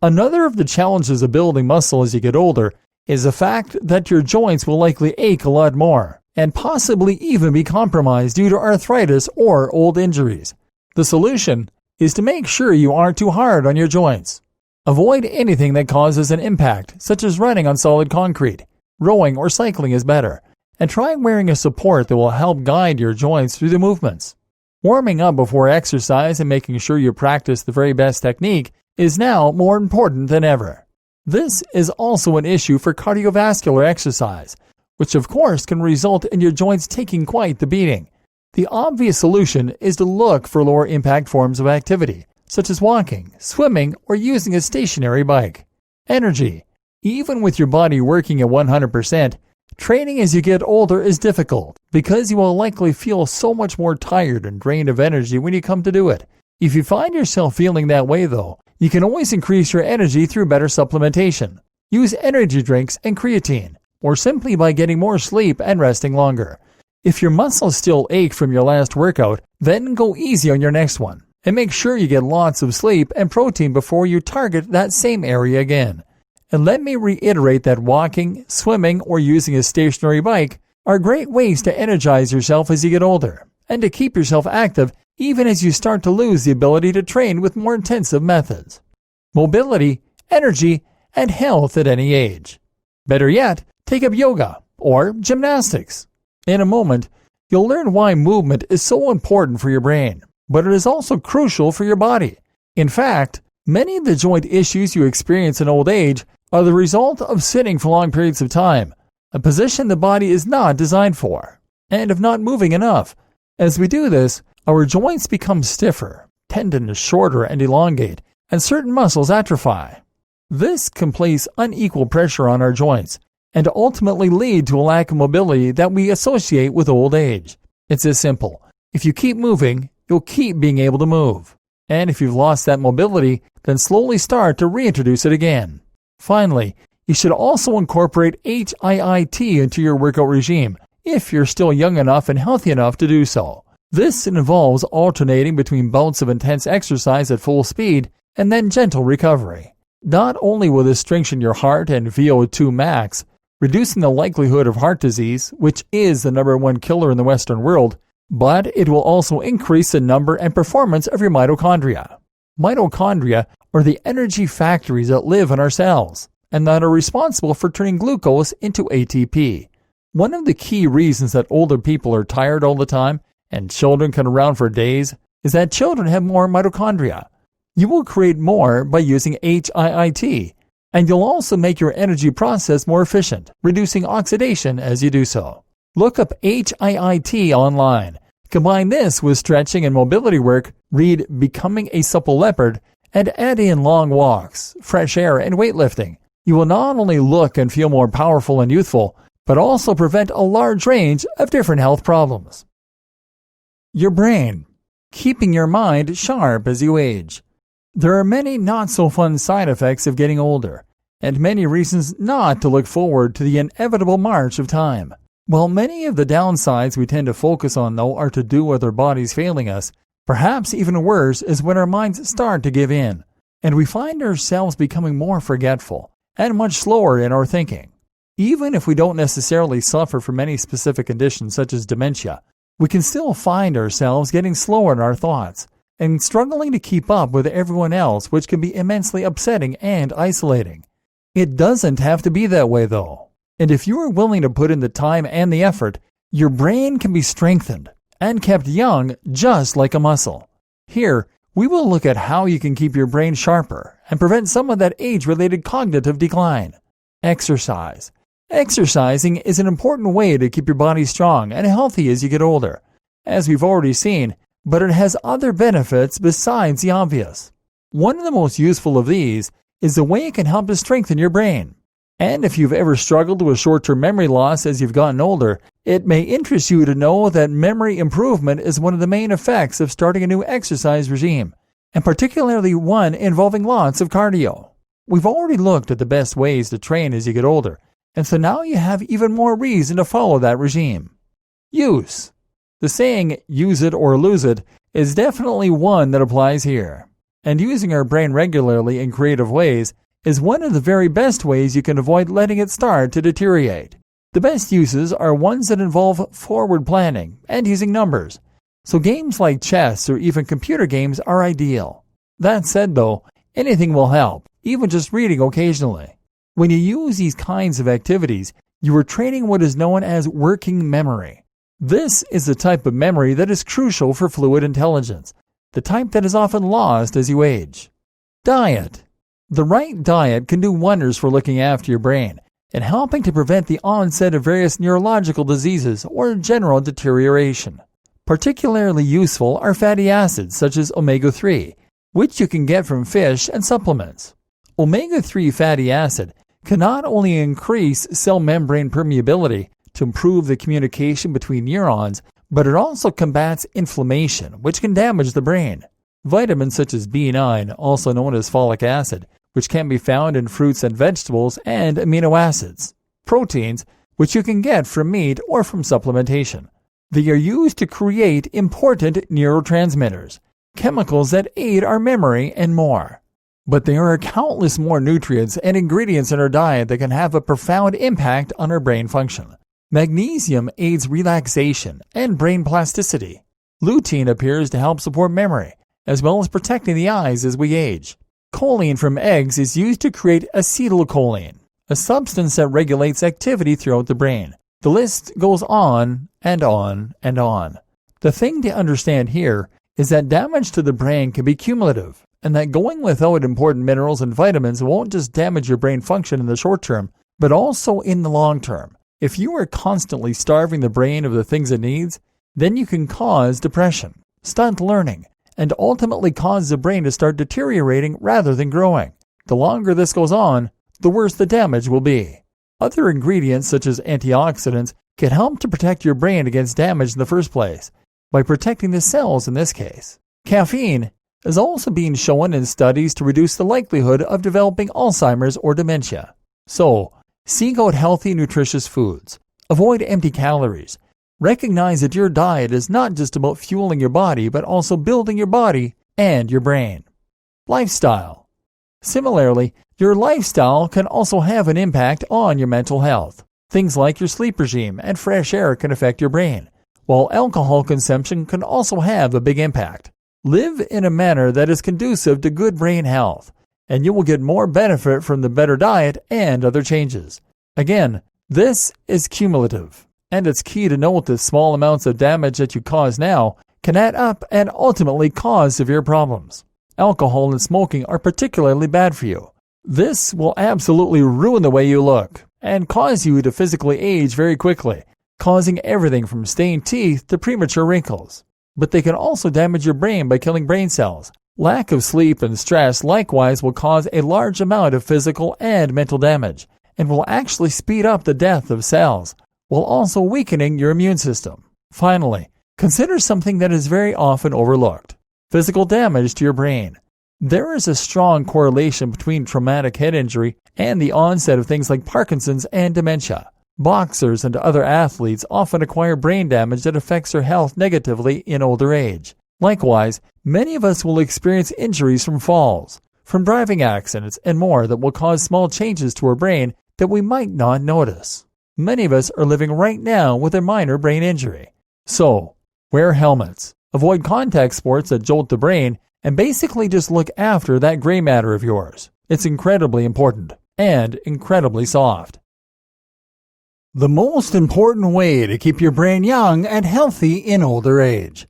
Another of the challenges of building muscle as you get older is the fact that your joints will likely ache a lot more, and possibly even be compromised due to arthritis or old injuries. The solution is to make sure you aren't too hard on your joints. Avoid anything that causes an impact, such as running on solid concrete. Rowing or cycling is better, and try wearing a support that will help guide your joints through the movements. Warming up before exercise and making sure you practice the very best technique is now more important than ever. This is also an issue for cardiovascular exercise, which of course can result in your joints taking quite the beating. The obvious solution is to look for lower impact forms of activity, such as walking, swimming, or using a stationary bike. Energy. Even with your body working at 100%, training as you get older is difficult because you will likely feel so much more tired and drained of energy when you come to do it. If you find yourself feeling that way though, you can always increase your energy through better supplementation. Use energy drinks and creatine, or simply by getting more sleep and resting longer. If your muscles still ache from your last workout, then go easy on your next one, and make sure you get lots of sleep and protein before you target that same area again. And let me reiterate that walking, swimming, or using a stationary bike are great ways to energize yourself as you get older, and to keep yourself active even as you start to lose the ability to train with more intensive methods. Mobility, energy, and health at any age. Better yet, take up yoga or gymnastics. In a moment, you'll learn why movement is so important for your brain, but it is also crucial for your body. In fact, many of the joint issues you experience in old age are the result of sitting for long periods of time, a position the body is not designed for, and of not moving enough. As we do this, our joints become stiffer, tendons shorter and elongate, and certain muscles atrophy. This can place unequal pressure on our joints and ultimately lead to a lack of mobility that we associate with old age. It's as simple. If you keep moving, you'll keep being able to move. And if you've lost that mobility, then slowly start to reintroduce it again. Finally, you should also incorporate HIIT into your workout regime if you're still young enough and healthy enough to do so. This involves alternating between bouts of intense exercise at full speed and then gentle recovery. Not only will this strengthen your heart and VO2 max, reducing the likelihood of heart disease, which is the #1 killer in the Western world, but it will also increase the number and performance of your mitochondria. Mitochondria are the energy factories that live in our cells and that are responsible for turning glucose into ATP. One of the key reasons that older people are tired all the time and children can around for days is that children have more mitochondria. You will create more by using HIIT, and you'll also make your energy process more efficient, reducing oxidation as you do so. Look up HIIT online. Combine this with stretching and mobility work, read Becoming a Supple Leopard, and add in long walks, fresh air, and weightlifting. You will not only look and feel more powerful and youthful, but also prevent a large range of different health problems. Your brain. Keeping your mind sharp as you age. There are many not-so-fun side effects of getting older, and many reasons not to look forward to the inevitable march of time. While many of the downsides we tend to focus on, though, are to do with our bodies failing us, perhaps even worse is when our minds start to give in, and we find ourselves becoming more forgetful and much slower in our thinking. Even if we don't necessarily suffer from any specific conditions such as dementia, we can still find ourselves getting slower in our thoughts and struggling to keep up with everyone else, which can be immensely upsetting and isolating. It doesn't have to be that way, though. And if you are willing to put in the time and the effort, your brain can be strengthened and kept young just like a muscle. Here, we will look at how you can keep your brain sharper and prevent some of that age-related cognitive decline. Exercise. Exercising is an important way to keep your body strong and healthy as you get older, as we've already seen, but it has other benefits besides the obvious. One of the most useful of these is the way it can help to strengthen your brain. And if you've ever struggled with short-term memory loss as you've gotten older, it may interest you to know that memory improvement is one of the main effects of starting a new exercise regime, and particularly one involving lots of cardio. We've already looked at the best ways to train as you get older, and so now you have even more reason to follow that regime. Use. The saying, use it or lose it, is definitely one that applies here. And using our brain regularly in creative ways is one of the very best ways you can avoid letting it start to deteriorate. The best uses are ones that involve forward planning and using numbers, so games like chess or even computer games are ideal. That said though, anything will help, even just reading occasionally. When you use these kinds of activities, you are training what is known as working memory. This is the type of memory that is crucial for fluid intelligence, the type that is often lost as you age. Diet. The right diet can do wonders for looking after your brain and helping to prevent the onset of various neurological diseases or general deterioration. Particularly useful are fatty acids such as omega-3, which you can get from fish and supplements. Omega-3 fatty acid can not only increase cell membrane permeability to improve the communication between neurons, but it also combats inflammation, which can damage the brain. Vitamins such as B9, also known as folic acid, which can be found in fruits and vegetables, and amino acids. Proteins, which you can get from meat or from supplementation. They are used to create important neurotransmitters, chemicals that aid our memory, and more. But there are countless more nutrients and ingredients in our diet that can have a profound impact on our brain function. Magnesium aids relaxation and brain plasticity. Lutein appears to help support memory, as well as protecting the eyes as we age. Choline from eggs is used to create acetylcholine, a substance that regulates activity throughout the brain. The list goes on and on and on. The thing to understand here is that damage to the brain can be cumulative, and that going without important minerals and vitamins won't just damage your brain function in the short term, but also in the long term. If you are constantly starving the brain of the things it needs, then you can cause depression, stunt learning, and ultimately cause the brain to start deteriorating rather than growing. The longer this goes on, the worse the damage will be. Other ingredients such as antioxidants can help to protect your brain against damage in the first place, by protecting the cells in this case. Caffeine is also being shown in studies to reduce the likelihood of developing Alzheimer's or dementia. So, seek out healthy, nutritious foods. Avoid empty calories. Recognize that your diet is not just about fueling your body, but also building your body and your brain. Lifestyle. Similarly, your lifestyle can also have an impact on your mental health. Things like your sleep regime and fresh air can affect your brain, while alcohol consumption can also have a big impact. Live in a manner that is conducive to good brain health, and you will get more benefit from the better diet and other changes. Again, this is cumulative, and it's key to note that small amounts of damage that you cause now can add up and ultimately cause severe problems. Alcohol and smoking are particularly bad for you. This will absolutely ruin the way you look and cause you to physically age very quickly, causing everything from stained teeth to premature wrinkles. But they can also damage your brain by killing brain cells. Lack of sleep and stress likewise will cause a large amount of physical and mental damage, and will actually speed up the death of cells, while also weakening your immune system. Finally, consider something that is very often overlooked: physical damage to your brain. There is a strong correlation between traumatic head injury and the onset of things like Parkinson's and dementia. Boxers and other athletes often acquire brain damage that affects their health negatively in older age. Likewise, many of us will experience injuries from falls, from driving accidents, and more that will cause small changes to our brain that we might not notice. Many of us are living right now with a minor brain injury. So, wear helmets, avoid contact sports that jolt the brain, and basically just look after that gray matter of yours. It's incredibly important and incredibly soft. The most important way to keep your brain young and healthy in older age.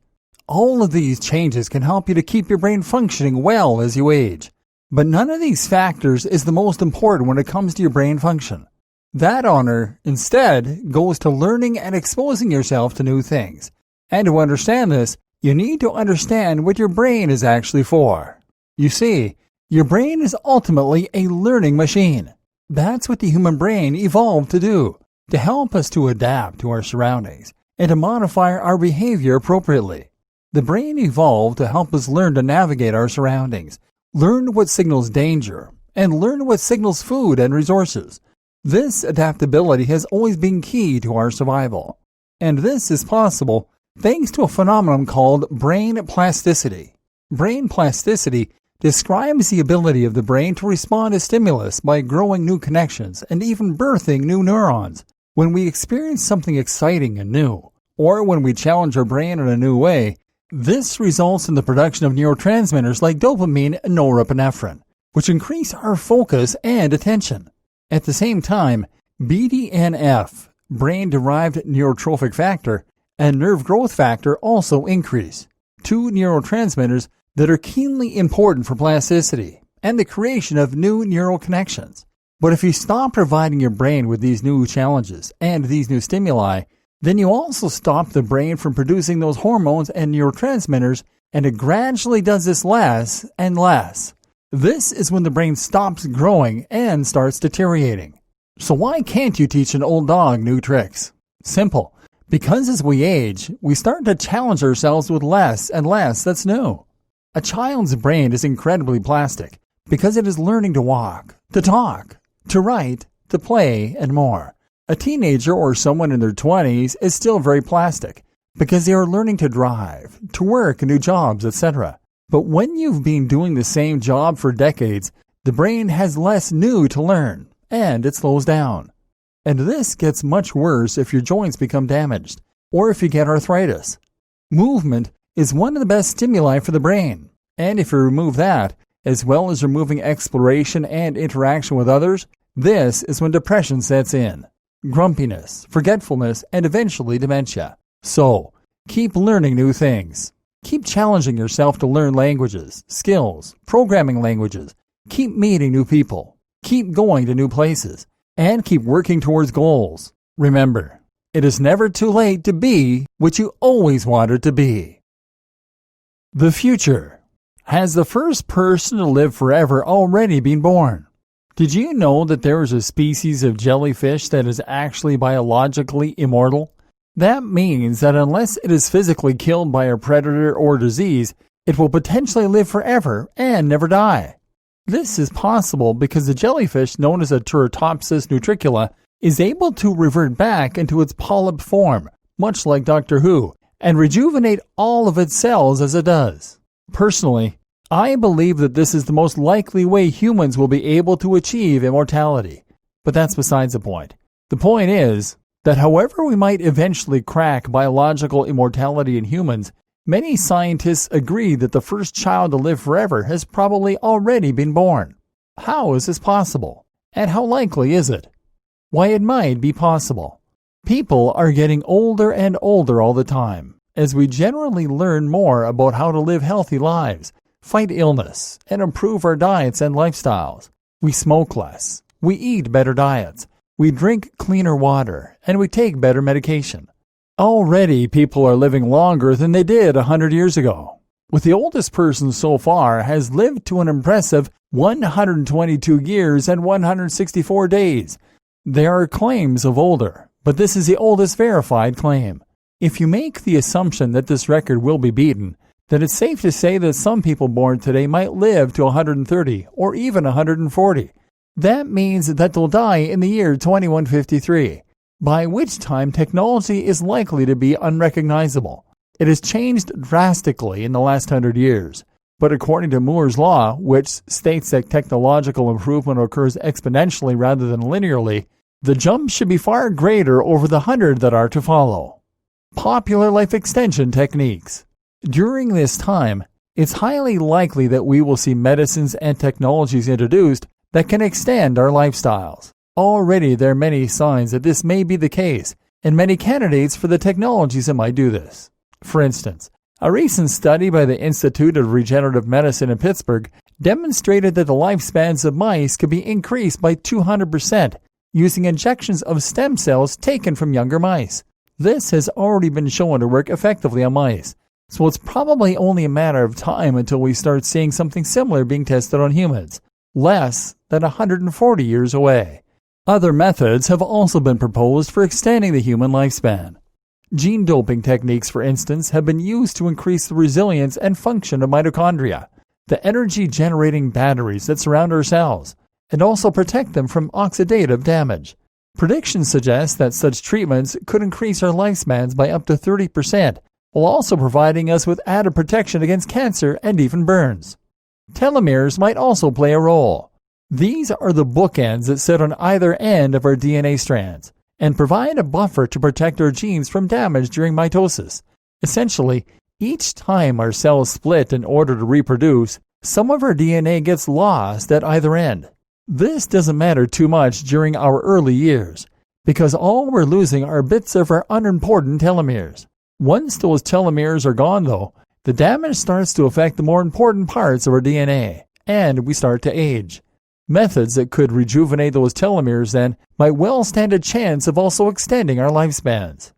All of these changes can help you to keep your brain functioning well as you age. But none of these factors is the most important when it comes to your brain function. That honor, instead, goes to learning and exposing yourself to new things. And to understand this, you need to understand what your brain is actually for. You see, your brain is ultimately a learning machine. That's what the human brain evolved to do, to help us to adapt to our surroundings and to modify our behavior appropriately. The brain evolved to help us learn to navigate our surroundings, learn what signals danger, and learn what signals food and resources. This adaptability has always been key to our survival, and this is possible thanks to a phenomenon called brain plasticity. Brain plasticity describes the ability of the brain to respond to stimulus by growing new connections and even birthing new neurons. When we experience something exciting and new, or when we challenge our brain in a new way, this results in the production of neurotransmitters like dopamine and norepinephrine, which increase our focus and attention. At the same time, BDNF, brain-derived neurotrophic factor, and nerve growth factor also increase, two neurotransmitters that are keenly important for plasticity and the creation of new neural connections. But if you stop providing your brain with these new challenges and these new stimuli, then you also stop the brain from producing those hormones and neurotransmitters, and it gradually does this less and less. This is when the brain stops growing and starts deteriorating. So why can't you teach an old dog new tricks? Simple. Because as we age, we start to challenge ourselves with less and less that's new. A child's brain is incredibly plastic because it is learning to walk, to talk, to write, to play, and more. A teenager or someone in their 20s is still very plastic because they are learning to drive, to work, new jobs, etc. But when you've been doing the same job for decades, the brain has less new to learn, and it slows down. And this gets much worse if your joints become damaged, or if you get arthritis. Movement is one of the best stimuli for the brain, and if you remove that, as well as removing exploration and interaction with others, this is when depression sets in, grumpiness, forgetfulness, and eventually dementia. So, keep learning new things. Keep challenging yourself to learn languages, skills, programming languages. Keep meeting new people. Keep going to new places. And keep working towards goals. Remember, it is never too late to be what you always wanted to be. The future. Has the first person to live forever already been born? Did you know that there is a species of jellyfish that is actually biologically immortal? That means that unless it is physically killed by a predator or disease, it will potentially live forever and never die. This is possible because the jellyfish, known as a Turritopsis nutricula, is able to revert back into its polyp form, much like Doctor Who, and rejuvenate all of its cells as it does. Personally, I believe that this is the most likely way humans will be able to achieve immortality. But that's besides the point. The point is that however we might eventually crack biological immortality in humans, many scientists agree that the first child to live forever has probably already been born. How is this possible? And how likely is it? Why, it might be possible. People are getting older and older all the time, as we generally learn more about how to live healthy lives, fight illness, and improve our diets and lifestyles. We smoke less, we eat better diets, we drink cleaner water, and we take better medication. Already, people are living longer than they did 100 years ago. With the oldest person so far has lived to an impressive 122 years and 164 days. There are claims of older, but this is the oldest verified claim. If you make the assumption that this record will be beaten, then it's safe to say that some people born today might live to 130 or even 140. That means that they'll die in the year 2153. By which time technology is likely to be unrecognizable. It has changed drastically in the last 100 years, but according to Moore's law, which states that technological improvement occurs exponentially rather than linearly, the jump should be far greater over the 100 that are to follow. Popular life extension techniques. During this time, it's highly likely that we will see medicines and technologies introduced that can extend our lifestyles. Already there are many signs that this may be the case, and many candidates for the technologies that might do this. For instance, a recent study by the Institute of Regenerative Medicine in Pittsburgh demonstrated that the lifespans of mice could be increased by 200% using injections of stem cells taken from younger mice. This has already been shown to work effectively on mice, so it's probably only a matter of time until we start seeing something similar being tested on humans, less than 140 years away. Other methods have also been proposed for extending the human lifespan. Gene doping techniques, for instance, have been used to increase the resilience and function of mitochondria, the energy-generating batteries that surround our cells, and also protect them from oxidative damage. Predictions suggest that such treatments could increase our lifespans by up to 30%, while also providing us with added protection against cancer and even burns. Telomeres might also play a role. These are the bookends that sit on either end of our DNA strands and provide a buffer to protect our genes from damage during mitosis. Essentially, each time our cells split in order to reproduce, some of our DNA gets lost at either end. This doesn't matter too much during our early years, because all we're losing are bits of our unimportant telomeres. Once those telomeres are gone, though, the damage starts to affect the more important parts of our DNA, and we start to age. Methods that could rejuvenate those telomeres, then, might well stand a chance of also extending our lifespans.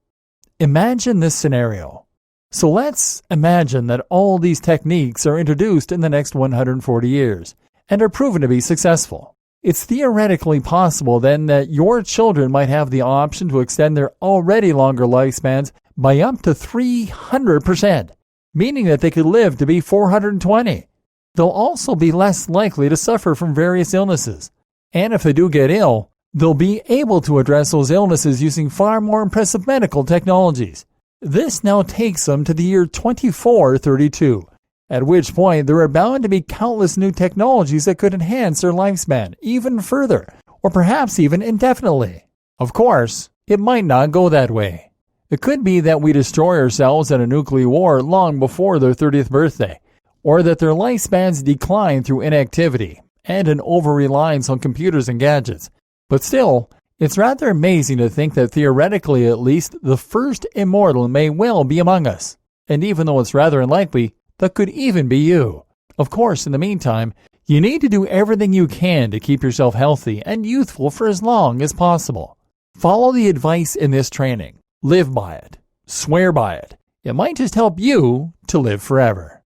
Imagine this scenario. So let's imagine that all these techniques are introduced in the next 140 years and are proven to be successful. It's theoretically possible then that your children might have the option to extend their already longer lifespans by up to 300%, meaning that they could live to be 420. They'll also be less likely to suffer from various illnesses. And if they do get ill, they'll be able to address those illnesses using far more impressive medical technologies. This now takes them to the year 2432, at which point there are bound to be countless new technologies that could enhance their lifespan even further, or perhaps even indefinitely. Of course, it might not go that way. It could be that we destroy ourselves in a nuclear war long before their 30th birthday, or that their lifespans decline through inactivity and an over-reliance on computers and gadgets. But still, it's rather amazing to think that theoretically at least, the first immortal may well be among us. And even though it's rather unlikely, that could even be you. Of course, in the meantime, you need to do everything you can to keep yourself healthy and youthful for as long as possible. Follow the advice in this training. Live by it. Swear by it. It might just help you to live forever.